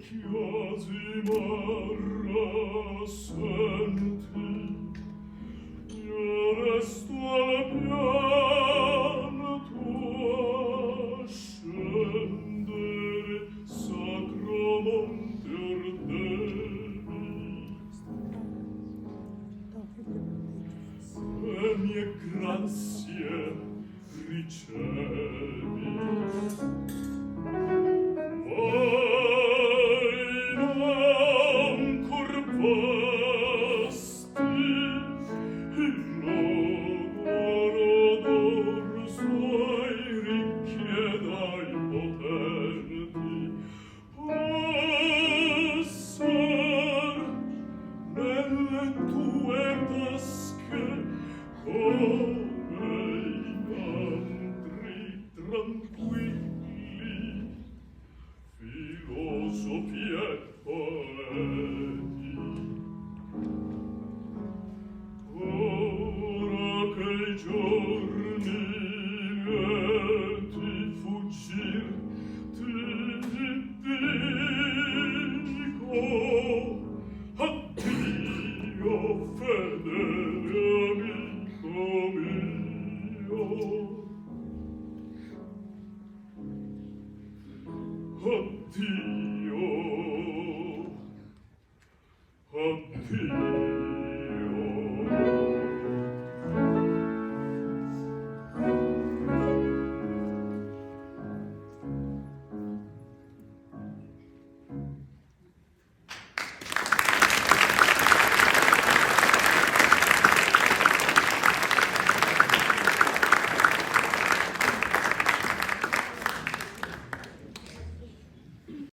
chiasimar assenti, io resto al piano tuo a scendere, sacro monte ordenis. E mie grazie ricevi. Tranquilli, filosofi e poeti. Ora che i giorni lieti fuggir